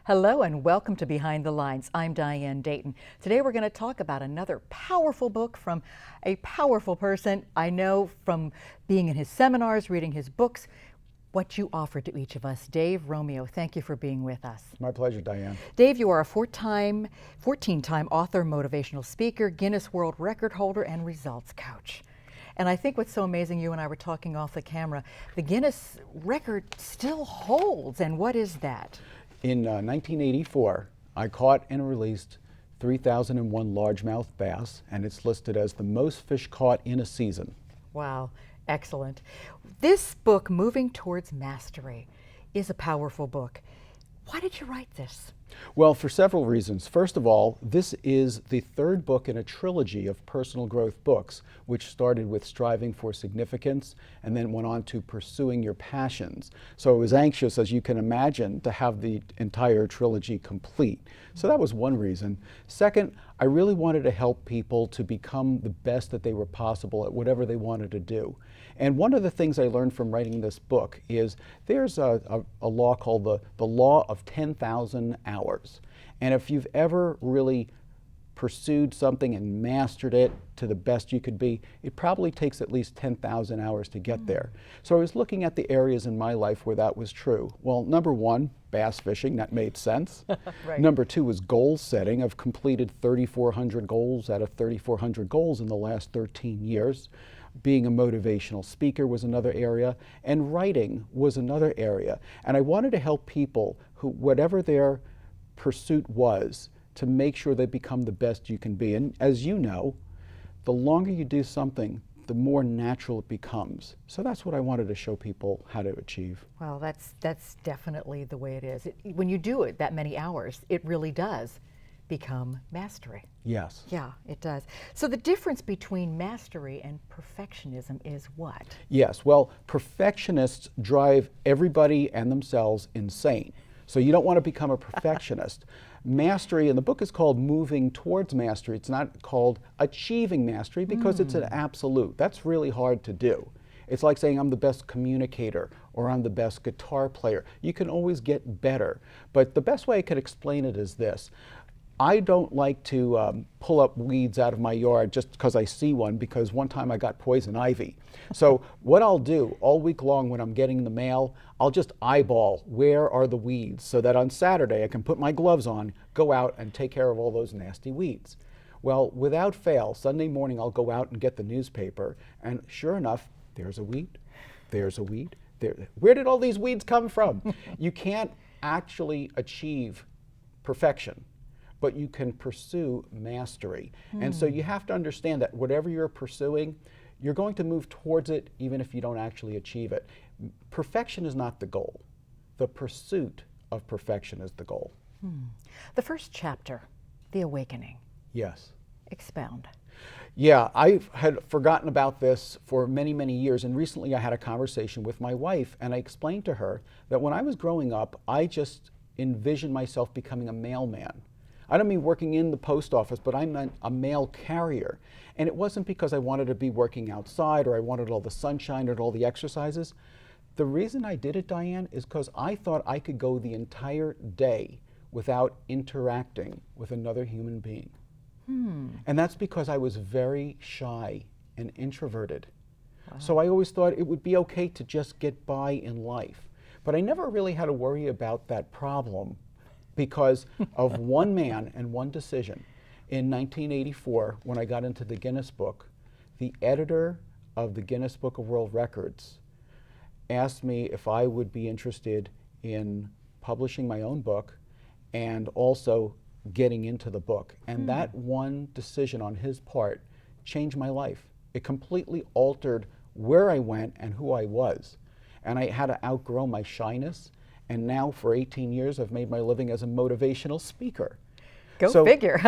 Hello and welcome to Behind the Lines. I'm Diane Dayton. Today we're going to talk about another powerful book from a powerful person. I know from being in his seminars, reading his books, what you offer to each of us. Dave Romeo, thank you for being with us. My pleasure, Diane. Dave, you are a 14-time author, motivational speaker, Guinness World Record holder, and results coach. And I think what's so amazing, you and I were talking off the camera, the Guinness record still holds. And what is that? In 1984, I caught and released 3,001 largemouth bass, and it's listed as the most fish caught in a season. Wow, excellent. This book, Moving Towards Mastery, is a powerful book. Why did you write this? Well, for several reasons. First of all, this is the third book in a trilogy of personal growth books, which started with striving for significance and then went on to pursuing your passions. So I was anxious, as you can imagine, to have the entire trilogy complete. So that was one reason. Second, I really wanted to help people to become the best that they were possible at whatever they wanted to do. And one of the things I learned from writing this book is there's a law called the law of 10,000 hours. And if you've ever really pursued something and mastered it to the best you could be, it probably takes at least 10,000 hours to get there. So I was looking at the areas in my life where that was true. Well, number one, bass fishing, that made sense. Right. Number two was goal setting. I've completed 3,400 goals out of 3,400 goals in the last 13 years. Being a motivational speaker was another area, and writing was another area. And I wanted to help people who, whatever their pursuit was, to make sure they become the best you can be. And as you know, the longer you do something, the more natural it becomes. So that's what I wanted to show people how to achieve. Well, that's definitely the way it is. When you do it that many hours, it really does become mastery. Yes. Yeah, it does. So the difference between mastery and perfectionism is what? Yes, well, perfectionists drive everybody and themselves insane. So you don't want to become a perfectionist. Mastery, and the book is called Moving Towards Mastery. It's not called Achieving Mastery because it's an absolute. That's really hard to do. It's like saying I'm the best communicator or I'm the best guitar player. You can always get better. But the best way I could explain it is this. I don't like to pull up weeds out of my yard just because I see one, because one time I got poison ivy. So what I'll do all week long when I'm getting the mail, I'll just eyeball where are the weeds so that on Saturday I can put my gloves on, go out and take care of all those nasty weeds. Well, without fail, Sunday morning I'll go out and get the newspaper, and sure enough, there's a weed, there's a weed. Where did all these weeds come from? You can't actually achieve perfection, but you can pursue mastery. And so you have to understand that whatever you're pursuing, you're going to move towards it even if you don't actually achieve it. Perfection is not the goal. The pursuit of perfection is the goal. The first chapter, The Awakening. Yes. Expound. Yeah, I had forgotten about this for many, many years, and recently I had a conversation with my wife, and I explained to her that when I was growing up, I just envisioned myself becoming a mailman. I don't mean working in the post office, but I meant a mail carrier. And it wasn't because I wanted to be working outside or I wanted all the sunshine or all the exercises. The reason I did it, Diane, is because I thought I could go the entire day without interacting with another human being. And that's because I was very shy and introverted. Wow. So I always thought it would be okay to just get by in life. But I never really had to worry about that problem because of one man and one decision. In 1984, when I got into the Guinness Book, the editor of the Guinness Book of World Records asked me if I would be interested in publishing my own book and also getting into the book. And that one decision on his part changed my life. It completely altered where I went and who I was. And I had to outgrow my shyness. And now for 18 years, I've made my living as a motivational speaker. Go figure.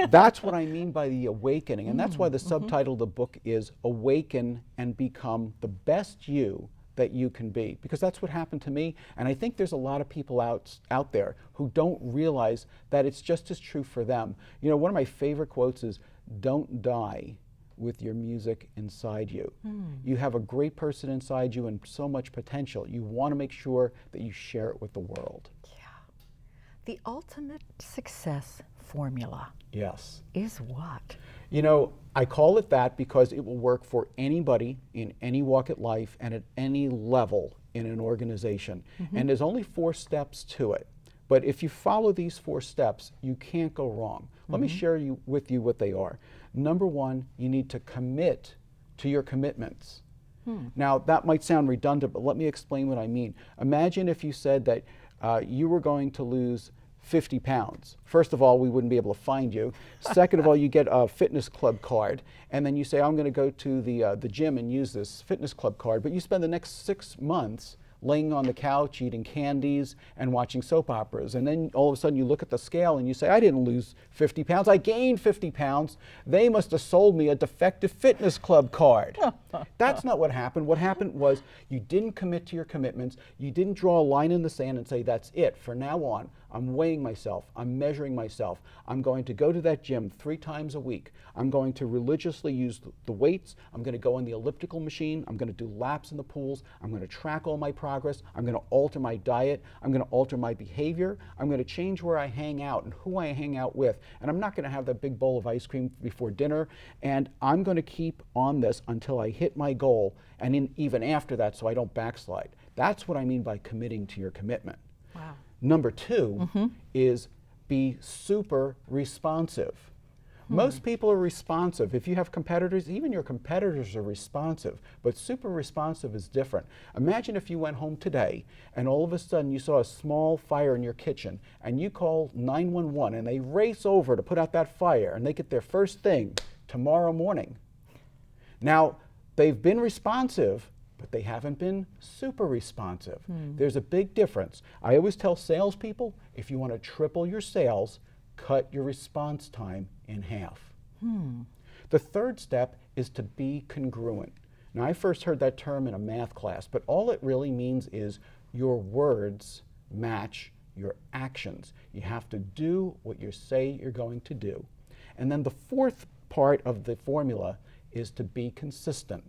That's what I mean by the awakening. And that's why the subtitle of the book is Awaken and Become the Best You That You Can Be. Because that's what happened to me. And I think there's a lot of people out there who don't realize that it's just as true for them. You know, one of my favorite quotes is, "Don't die with your music inside you." You have a great person inside you and so much potential. You want to make sure that you share it with the world. Yeah. The ultimate success formula Yes. is what? You know, I call it that because it will work for anybody in any walk of life and at any level in an organization. And there's only 4 steps to it. But if you follow these 4 steps, you can't go wrong. Let me share with you what they are. Number 1, you need to commit to your commitments. Now, that might sound redundant, but let me explain what I mean. Imagine if you said that you were going to lose 50 pounds. First of all, we wouldn't be able to find you. Second of all, you get a fitness club card, and then you say, I'm going to go to the gym and use this fitness club card, but you spend the next 6 months laying on the couch, eating candies, and watching soap operas. And then all of a sudden you look at the scale and you say, I didn't lose 50 pounds, I gained 50 pounds. They must have sold me a defective fitness club card. That's not what happened. What happened was you didn't commit to your commitments. You didn't draw a line in the sand and say, that's it. From now on, I'm weighing myself. I'm measuring myself. I'm going to go to that gym 3 times a week. I'm going to religiously use the weights. I'm going to go on the elliptical machine. I'm going to do laps in the pools. I'm going to track all my progress. I'm going to alter my diet. I'm going to alter my behavior. I'm going to change where I hang out and who I hang out with. And I'm not going to have that big bowl of ice cream before dinner. And I'm going to keep on this until I hit my goal and even after that, so I don't backslide. That's what I mean by committing to your commitment. Wow. Number 2 is be super responsive. Most people are responsive. If you have competitors, even your competitors are responsive, but super responsive is different. Imagine if you went home today and all of a sudden you saw a small fire in your kitchen and you call 911 and they race over to put out that fire and they get there first thing tomorrow morning. Now, they've been responsive, but they haven't been super responsive. There's a big difference. I always tell salespeople, if you want to triple your sales, cut your response time in half. The third step is to be congruent. Now, I first heard that term in a math class, but all it really means is your words match your actions. You have to do what you say you're going to do. And then the fourth part of the formula is to be consistent.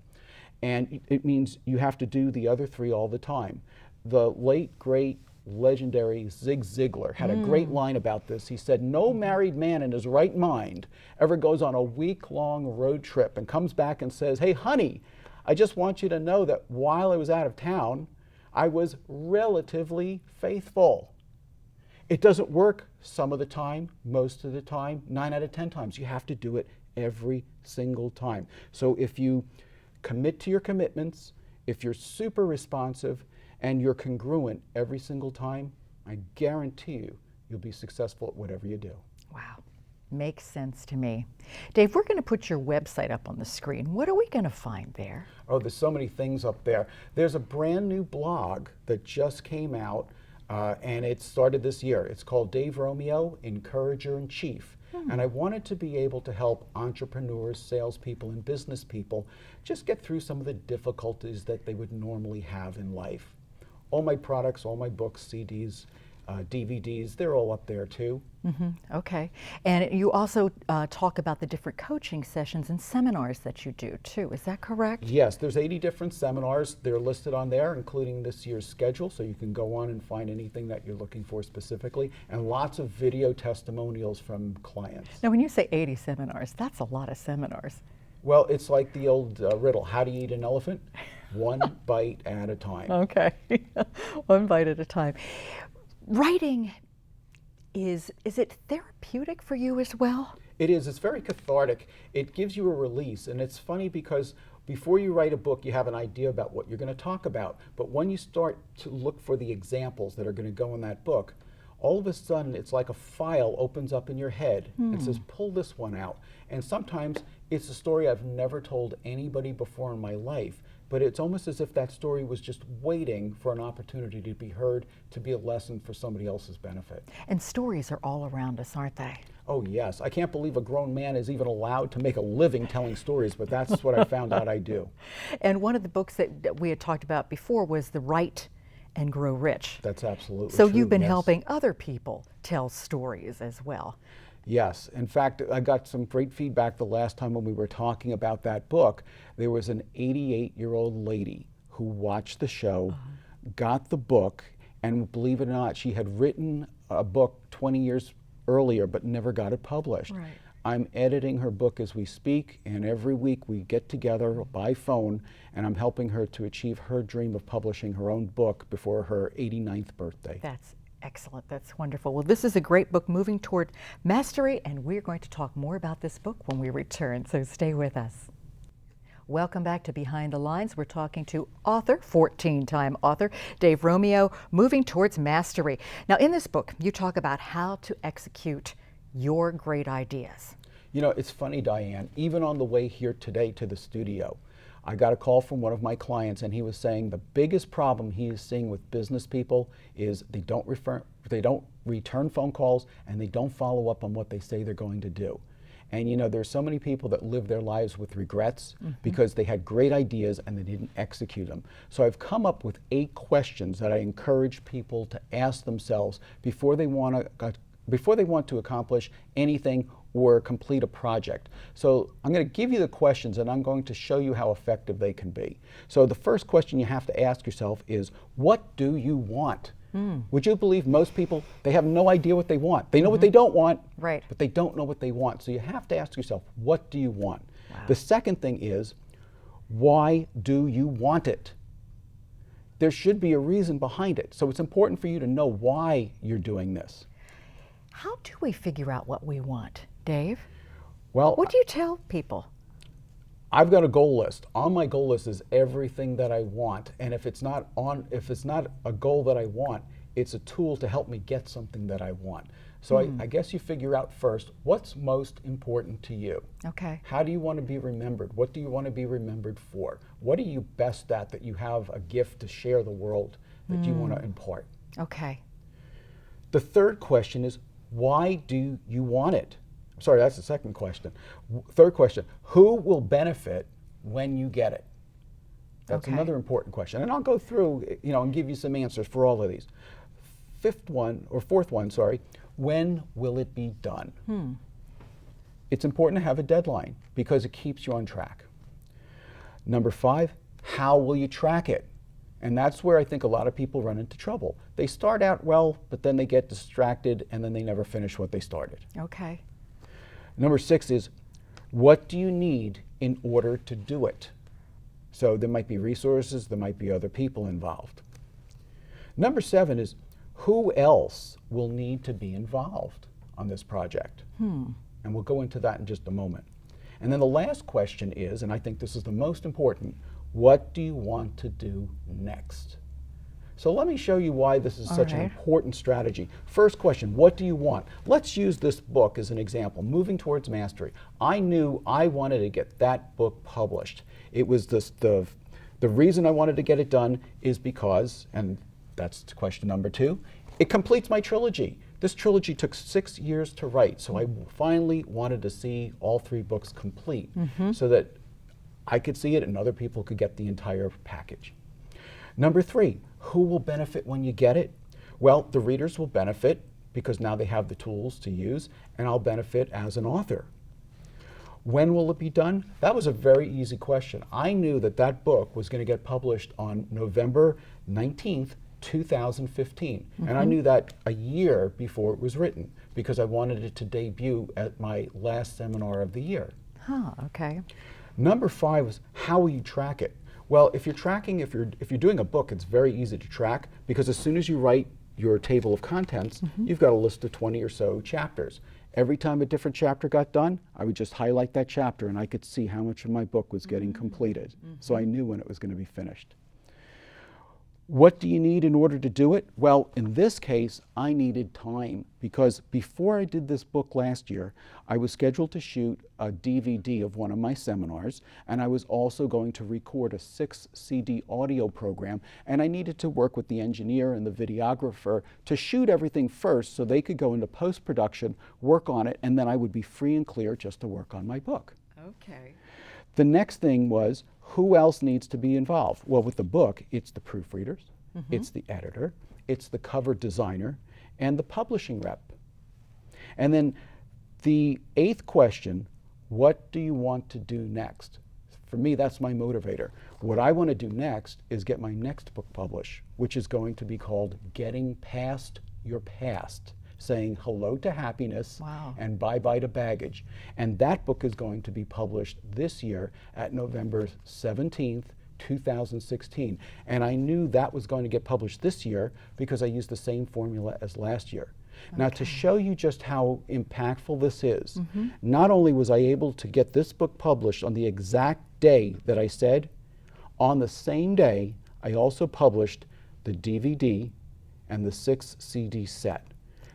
And it means you have to do the other 3 all the time. The late, great, legendary Zig Ziglar had a great line about this. He said, no married man in his right mind ever goes on a week-long road trip and comes back and says, hey, honey, I just want you to know that while I was out of town, I was relatively faithful. It doesn't work some of the time, most of the time, 9 out of 10 times. You have to do it every single time. So if you commit to your commitments, if you're super responsive, and you're congruent every single time, I guarantee you, you'll be successful at whatever you do. Wow. Makes sense to me. Dave, we're going to put your website up on the screen. What are we going to find there? Oh, there's so many things up there. There's a brand new blog that just came out, and it started this year. It's called Dave Romeo, Encourager in Chief. And I wanted to be able to help entrepreneurs, salespeople, and business people just get through some of the difficulties that they would normally have in life. All my products, all my books, CDs, DVDs, they're all up there too. Okay. And you also talk about the different coaching sessions and seminars that you do too. Is that correct? Yes, there's 80 different seminars. They're listed on there, including this year's schedule, so you can go on and find anything that you're looking for specifically, and lots of video testimonials from clients. Now, when you say 80 seminars, that's a lot of seminars. Well, it's like the old riddle, how do you eat an elephant? One bite at a time. Okay. One bite at a time. Writing, is it therapeutic for you as well? It is. It's very cathartic. It gives you a release. And it's funny because before you write a book, you have an idea about what you're going to talk about. But when you start to look for the examples that are going to go in that book, all of a sudden it's like a file opens up in your head and says, pull this one out. And sometimes it's a story I've never told anybody before in my life. But it's almost as if that story was just waiting for an opportunity to be heard, to be a lesson for somebody else's benefit. And stories are all around us, aren't they? Oh yes, I can't believe a grown man is even allowed to make a living telling stories, but that's what I found out I do. And one of the books that we had talked about before was The Write and Grow Rich. That's absolutely So true, you've been yes. helping other people tell stories as well. Yes. In fact, I got some great feedback the last time when we were talking about that book. There was an 88-year-old lady who watched the show, got the book, and believe it or not, she had written a book 20 years earlier but never got it published. Right. I'm editing her book as we speak, and every week we get together by phone, and I'm helping her to achieve her dream of publishing her own book before her 89th birthday. That's excellent. That's wonderful. Well, this is a great book, Moving Toward Mastery, and we're going to talk more about this book when we return, so stay with us. Welcome back to Behind the Lines. We're talking to author, 14-time author, Dave Romeo, Moving Towards Mastery. Now, in this book, you talk about how to execute your great ideas. You know, it's funny, Diane, even on the way here today to the studio, I got a call from one of my clients, and he was saying the biggest problem he is seeing with business people is they don't return phone calls, and they don't follow up on what they say they're going to do. And you know, there's so many people that live their lives with regrets because they had great ideas and they didn't execute them. So I've come up with 8 questions that I encourage people to ask themselves before they want to accomplish anything or complete a project. So I'm going to give you the questions, and I'm going to show you how effective they can be. So the first question you have to ask yourself is, what do you want? Would you believe most people, they have no idea what they want. They know what they don't want, Right. but they don't know what they want. So you have to ask yourself, what do you want? Wow. The second thing is, why do you want it? There should be a reason behind it. So it's important for you to know why you're doing this. How do we figure out what we want, Dave? Well, What do you tell people? I've got a goal list. On my goal list is everything that I want, and if it's not a goal that I want, it's a tool to help me get something that I want. So I guess you figure out first, what's most important to you? Okay. How do you want to be remembered? What do you want to be remembered for? What are you best at that you have a gift to share the world that you want to impart? Okay. The third question is, why do you want it? Sorry, that's the second question. Third question, who will benefit when you get it? That's Okay. another important question. And I'll go through, and give you some answers for all of these. Fourth one, when will it be done? It's important to have a deadline because it keeps you on track. Number 5, how will you track it? And that's where I think a lot of people run into trouble. They start out well, but then they get distracted and then they never finish what they started. Okay. Number 6 is, what do you need in order to do it? So there might be resources, there might be other people involved. Number 7 is, who else will need to be involved on this project? And we'll go into that in just a moment. And then the last question is, and I think this is the most important, what do you want to do next? So let me show you why this is such an important strategy. First question, what do you want? Let's use this book as an example, Moving Towards Mastery. I knew I wanted to get that book published. It was the reason I wanted to get it done is because, and that's question number 2, it completes my trilogy. This trilogy took 6 years to write, so I finally wanted to see all 3 books complete so that I could see it and other people could get the entire package. Number 3, who will benefit when you get it? Well, the readers will benefit because now they have the tools to use, and I'll benefit as an author. When will it be done? That was a very easy question. I knew that that book was going to get published on November 19th, 2015. And I knew that a year before it was written because I wanted it to debut at my last seminar of the year. Okay. Number 5 was, how will you track it? Well, if you're doing a book, it's very easy to track because as soon as you write your table of contents, you've got a list of 20 or so chapters. Every time a different chapter got done, I would just highlight that chapter and I could see how much of my book was getting completed. So I knew when it was going to be finished. What do you need in order to do it? Well, in this case, I needed time because before I did this book last year, I was scheduled to shoot a DVD of one of my seminars, and I was also going to record a 6-CD audio program, and I needed to work with the engineer and the videographer to shoot everything first so they could go into post-production, work on it, and then I would be free and clear just to work on my book. Okay. The next thing was, who else needs to be involved? Well, with the book, it's the proofreaders, it's the editor, it's the cover designer, and the publishing rep. And then the 8th question, what do you want to do next? For me, that's my motivator. What I want to do next is get my next book published, which is going to be called Getting Past Your Past. saying hello to happiness Wow. and bye-bye to baggage. And that book is going to be published this year at November 17th, 2016. And I knew that was going to get published this year because I used the same formula as last year. Now, to show you just how impactful this is, not only was I able to get this book published on the exact day that I said, on the same day, I also published the DVD and the 6 CD set.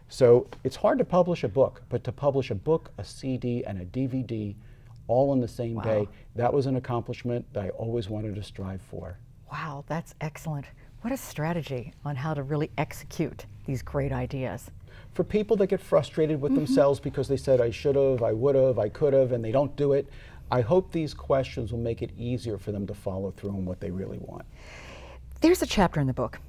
So it's hard to publish a book, but to publish a book, a CD, and a DVD all on the same day, that was an accomplishment that I always wanted to strive for. Wow, that's excellent. What a strategy on how to really execute these great ideas. For people that get frustrated with themselves because they said, I should have, I would have, I could have, and they don't do it, I hope these questions will make it easier for them to follow through on what they really want. There's a chapter in the book.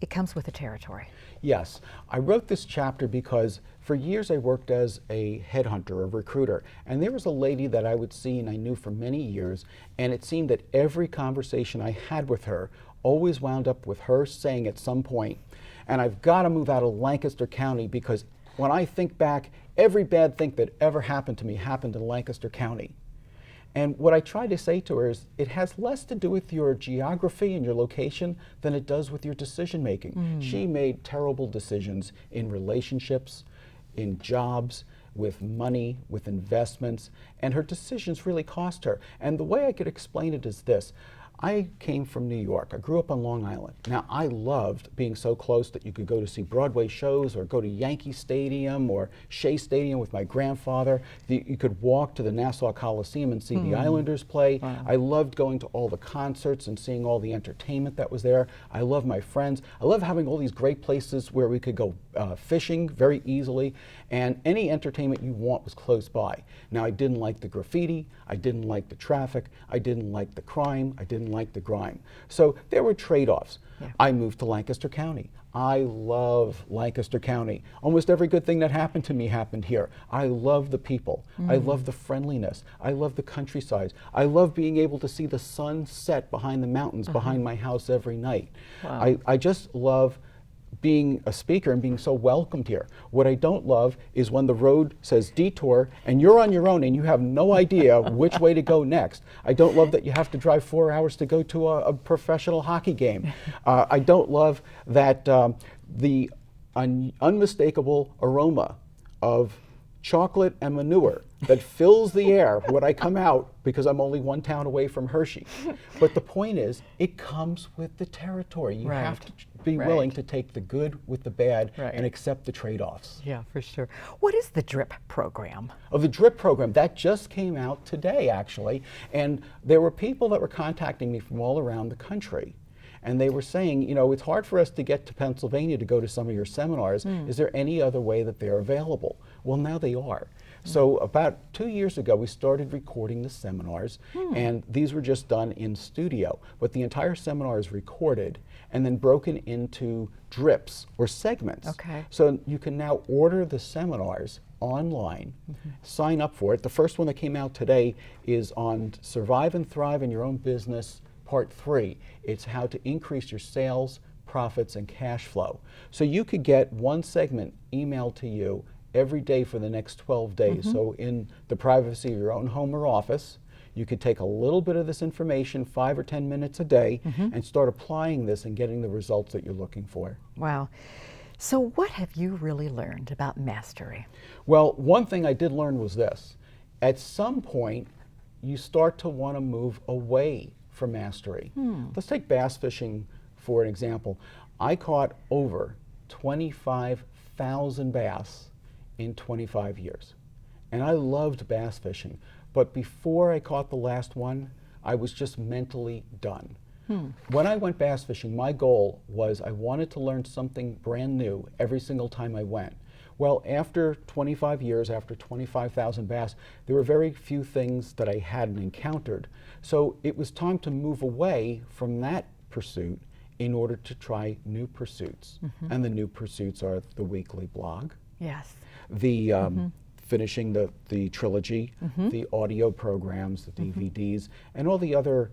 It comes with the territory. Yes, I wrote this chapter because for years I worked as a headhunter, a recruiter, and there was a lady that I would see and I knew for many years, and it seemed that every conversation I had with her always wound up with her saying at some point, and I've got to move out of Lancaster County because when I think back, every bad thing that ever happened to me happened in Lancaster County. And what I try to say to her is, it has less to do with your geography and your location than it does with your decision making. She made terrible decisions in relationships, in jobs, with money, with investments, and her decisions really cost her. And the way I could explain it is this. I came from New York. I grew up on Long Island. Now, I loved being so close that you could go to see Broadway shows or go to Yankee Stadium or Shea Stadium with my grandfather. You could walk to the Nassau Coliseum and see the Islanders play. Wow. I loved going to all the concerts and seeing all the entertainment that was there. I love my friends. I love having all these great places where we could go fishing very easily, and any entertainment you want was close by. Now, I didn't like the graffiti. I didn't like the traffic. I didn't like the crime. I didn't like the grime. So there were trade-offs. Yeah. I moved to Lancaster County. I love Lancaster County. Almost every good thing that happened to me happened here. I love the people. I love the friendliness. I love the countryside. I love being able to see the sun set behind the mountains behind my house every night. Wow. I just love being a speaker and being so welcomed here. What I don't love is when the road says detour and you're on your own and you have no idea which way to go next. I don't love that you have to drive 4 hours to go to a professional hockey game. I don't love that the unmistakable aroma of chocolate and manure that fills the air when I come out because I'm only one town away from Hershey. But the point is, it comes with the territory. You have to be willing to take the good with the bad and accept the trade-offs. Yeah, for sure. What is the DRIP program? Oh, the DRIP program, that just came out today, actually. And there were people that were contacting me from all around the country. And they were saying, you know, it's hard for us to get to Pennsylvania to go to some of your seminars. Is there any other way that they're available? Well, now they are. So about 2 years ago, we started recording the seminars, and these were just done in studio. But the entire seminar is recorded and then broken into drips or segments. Okay. So you can now order the seminars online, sign up for it. The first one that came out today is on Survive and Thrive in Your Own Business, Part 3. It's how to increase your sales, profits, and cash flow. So you could get one segment emailed to you every day for the next 12 days. So in the privacy of your own home or office, you could take a little bit of this information, 5 or 10 minutes a day, and start applying this and getting the results that you're looking for. Wow. So what have you really learned about mastery? Well, one thing I did learn was this. At some point, you start to want to move away from mastery. Let's take bass fishing for an example. I caught over 25,000 bass in 25 years. And I loved bass fishing. But before I caught the last one, I was just mentally done. When I went bass fishing, my goal was I wanted to learn something brand new every single time I went. Well, after 25 years, after 25,000 bass, there were very few things that I hadn't encountered. So it was time to move away from that pursuit in order to try new pursuits. And the new pursuits are the weekly blog, Yes. the finishing the trilogy, the audio programs, the DVDs, and all the other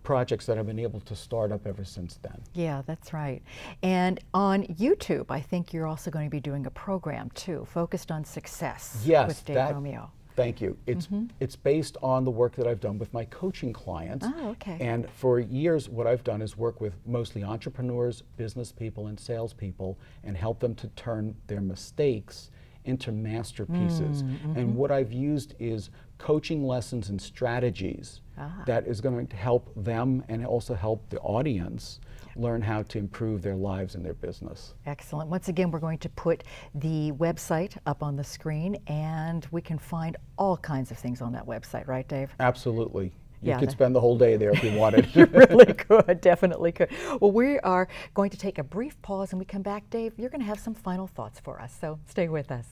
projects that I've been able to start up ever since then. Yeah, that's right. And on YouTube, I think you're also going to be doing a program too, focused on success Yes, with Dave Romeo. Thank you. It's based on the work that I've done with my coaching clients. Oh, okay. And for years, what I've done is work with mostly entrepreneurs, business people, and salespeople, and help them to turn their mistakes into masterpieces. And what I've used is coaching lessons and strategies that is going to help them and also help the audience learn how to improve their lives and their business. Excellent. Once again, we're going to put the website up on the screen, and we can find all kinds of things on that website, right, Dave? Absolutely. You Yeah, could spend the whole day there if you wanted. You really could, definitely could. Well, we are going to take a brief pause, and we come back, Dave, you're going to have some final thoughts for us, so stay with us.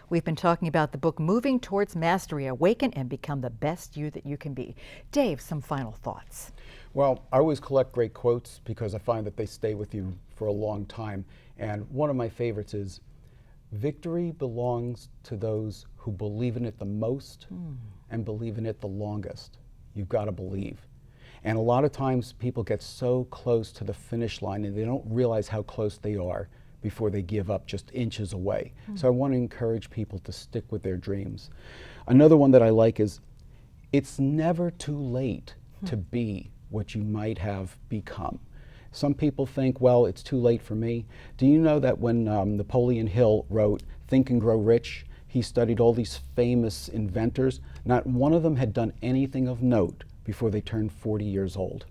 We've been talking about the book, Moving Towards Mastery, Awaken and Become the Best You That You Can Be. Dave, some final thoughts. Well, I always collect great quotes because I find that they stay with you for a long time. And one of my favorites is, victory belongs to those who believe in it the most and believe in it the longest. You've got to believe. And a lot of times people get so close to the finish line and they don't realize how close they are before they give up just inches away. So I want to encourage people to stick with their dreams. Another one that I like is, it's never too late to be what you might have become. Some people think, well, it's too late for me. Do you know that when Napoleon Hill wrote Think and Grow Rich, he studied all these famous inventors? Not one of them had done anything of note before they turned 40 years old.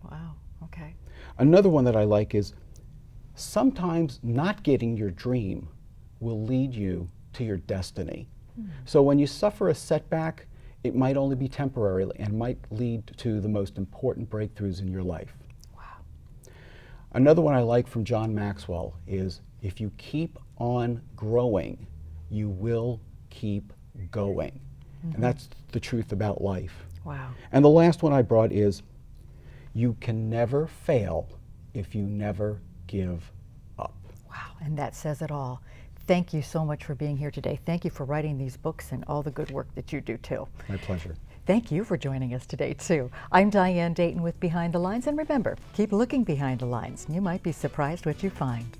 Wow, okay. Another one that I like is, sometimes not getting your dream will lead you to your destiny. So when you suffer a setback, it might only be temporary and might lead to the most important breakthroughs in your life. Wow. Another one I like from John Maxwell is, if you keep on growing, you will keep going. And that's the truth about life. Wow. And the last one I brought is, you can never fail if you never give up. Wow, and that says it all. Thank you so much for being here today. Thank you for writing these books and all the good work that you do too. My pleasure. Thank you for joining us today too. I'm Diane Dayton with Behind the Lines, and remember, keep looking behind the lines. You might be surprised what you find.